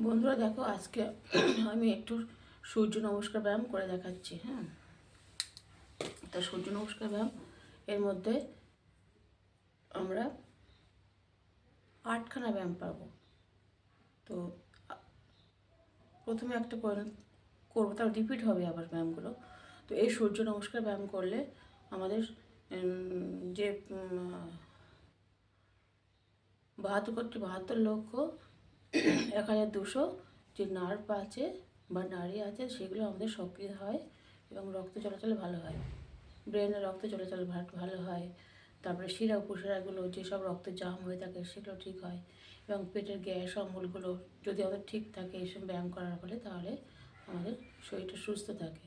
বন্ধুরা দেখো, আজকে আমি একটু সূর্য নমস্কার ব্যায়াম করে দেখাচ্ছি। হ্যাঁ, তা সূর্য নমস্কার ব্যায়াম এর মধ্যে আমরা 8খানা ব্যায়াম পাবো। তো প্রথমে একটা করবো, তার রিপিট হবে আবার ব্যায়ামগুলো। তো এই সূর্য নমস্কার ব্যায়াম করলে আমাদের যে 72 লক্ষ 1200 যে নার্ভ আছে বা নাড়ি আছে, সেগুলো আমাদের সক্রিয় হয় এবং রক্ত চলাচল ভালো হয়, ব্রেনের রক্ত চলাচল ভালো হয়। তারপরে শিরা উপশিরাগুলো যেসব রক্ত জাম হয়ে থাকে সেগুলো ঠিক হয়, এবং পেটের গ্যাস অম্বলগুলো যদি আমাদের ঠিক থাকে এইসব ব্যায়াম করার ফলে, তাহলে আমাদের শরীরটা সুস্থ থাকে।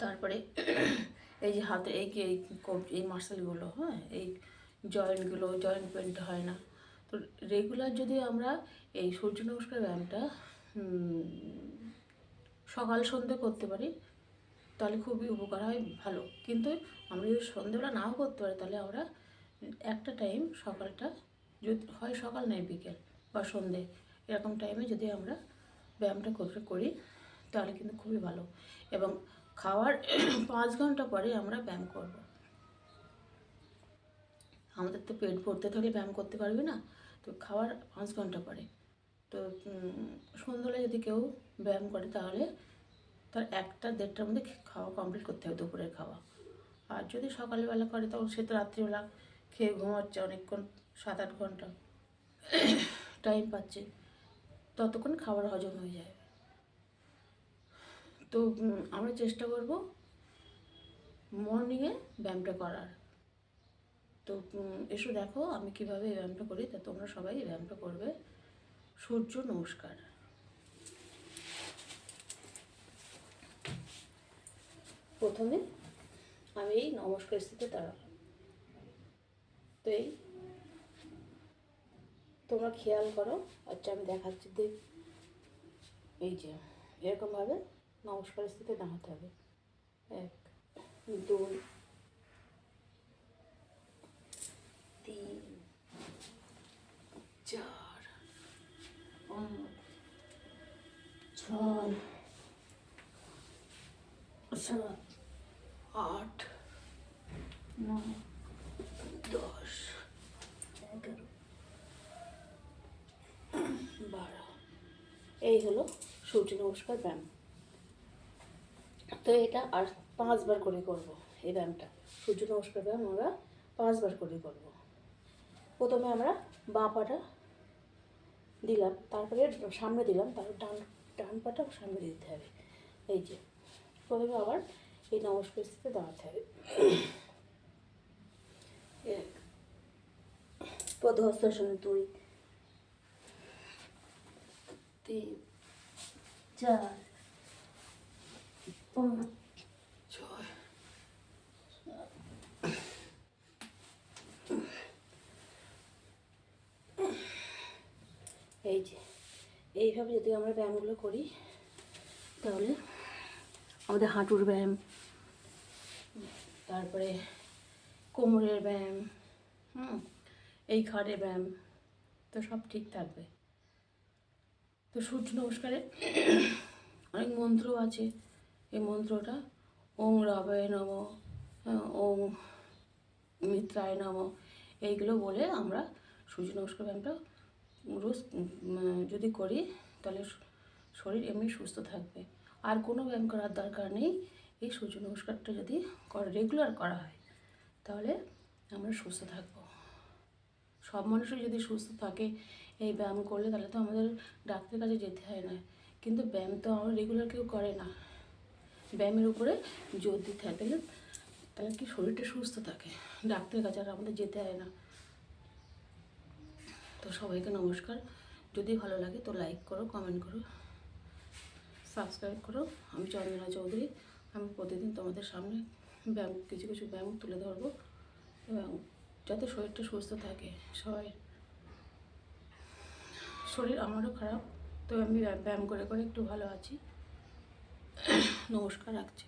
তারপরে এই যে হাতে এই মাসেলগুলো, হ্যাঁ, এই জয়েন্ট পেনটা হয় না। তো রেগুলার যদি আমরা এই সূর্য নমস্কার ব্যায়ামটা সকাল সন্ধ্যে করতে পারি, তাহলে খুবই উপকার হয়, ভালো। কিন্তু আমরা যদি সন্ধ্যেবেলা নাও করতে পারি, তাহলে আমরা একটা টাইম সকালটা, যদি হয় সকাল নয় বিকেল বা সন্ধ্যে, এরকম টাইমে যদি আমরা ব্যায়ামটা করি, তাহলে কিন্তু খুবই ভালো। এবং খাওয়ার 5 ঘন্টা পরে আমরা ব্যায়াম করব। আমাদের তো পেট ভরতে থাকলে ব্যায়াম করতে পারবে না, তো খাওয়ার 5 ঘন্টা পরে। তো সন্ধ্যাবেলা যদি কেউ ব্যায়াম করে, তাহলে তার 1টা-1:30টার মধ্যে খাওয়া কমপ্লিট করতে হবে, দুপুরের খাওয়া। আর যদি সকালবেলা করে, তখন সে তো রাত্রিবেলা খেয়ে ঘুমাচ্ছে অনেকক্ষণ, 7-8 ঘন্টা টাইম পাচ্ছে, ততক্ষণ খাবার হজম হয়ে যায়। তো আমরা চেষ্টা করব মর্নিংয়ে ব্যায়ামটা করার। তো এসো দেখো আমি কিভাবে এই ব্যায়ামটা করি, তা তোমরা সবাই এই ব্যায়ামটা করবে। সূর্য নমস্কার। প্রথমে আমি এই নমস্কার স্থিতিতে দাঁড়ালাম। তো এই তোমরা খেয়াল করো, আচ্ছা আমি দেখাচ্ছি, এই যে এরকমভাবে নমস্কার স্থিতিতে দাঁড়াতে হবে। 1 2 3 4 5 6 7 8 9 10 11 12। এই হলো সূর্য নমস্কার ব্যায়াম। তো এটা আর 5বার করে করব। এই ব্যায়ামটা, সূর্য নমস্কার ব্যায়াম আমরা 5বার করে করব। প্রথমে আমরা বাঁ পাটা দিলাম, তারপরে সামনে দিলাম, তারপর ডান পাটা সামনে দিতে হবে। এই যে প্রথমে আবার এই নমস্কার স্থিতিতে দাঁড়াতে হবে। পদ্মহস্তাসনে 2 3 4 5 6 এই যে এইভাবে যদি আমরা ব্যায়ামগুলো করি, তাহলে আমাদের হাঁটুর ব্যায়াম, তারপরে কোমরের ব্যায়াম, এই ঘাড়ের ব্যায়াম, তো সব ঠিক থাকবে। তো সূর্য নমস্কারে অনেক মন্ত্র আছে। এই মন্ত্রটা ওং রাবায় নম, ওং মিত্রায় নম, এইগুলো বলে আমরা সূর্য নমস্কার ব্যায়ামটা রোজ যদি করি, তাহলে শরীর এমনি সুস্থ থাকবে। আর কোনো ব্যায়াম করার দরকার নেই। এই সূর্য নমস্কারটা যদি রেগুলার করা হয়, তাহলে আমরা সুস্থ থাকবো। সব মানুষই যদি সুস্থ থাকে এই ব্যায়াম করলে, তাহলে তো আমাদের ডাক্তারের কাছে যেতে হয় না। কিন্তু ব্যায়াম তো আমরা রেগুলার কেউ করে না, ব্যায়ামের উপরে জোর দিতে হয়, তাহলে কি শরীরটা সুস্থ থাকে, ডাক্তারের কাছে আর আমাদের যেতে হয় না। তো সবাইকে নমস্কার। যদি ভালো লাগে তো লাইক করো, কমেন্ট করো, সাবস্ক্রাইব করো। আমি চন্দনা চৌধুরী। আমি প্রতিদিন তোমাদের সামনে কিছু কিছু ব্যায়াম তুলে ধরবো, এবং যাতে শরীরটা সুস্থ থাকে। শরীর আমারও খারাপ, তো আমি ব্যায়াম করে করে একটু ভালো আছি। নমস্কার, রাখছি।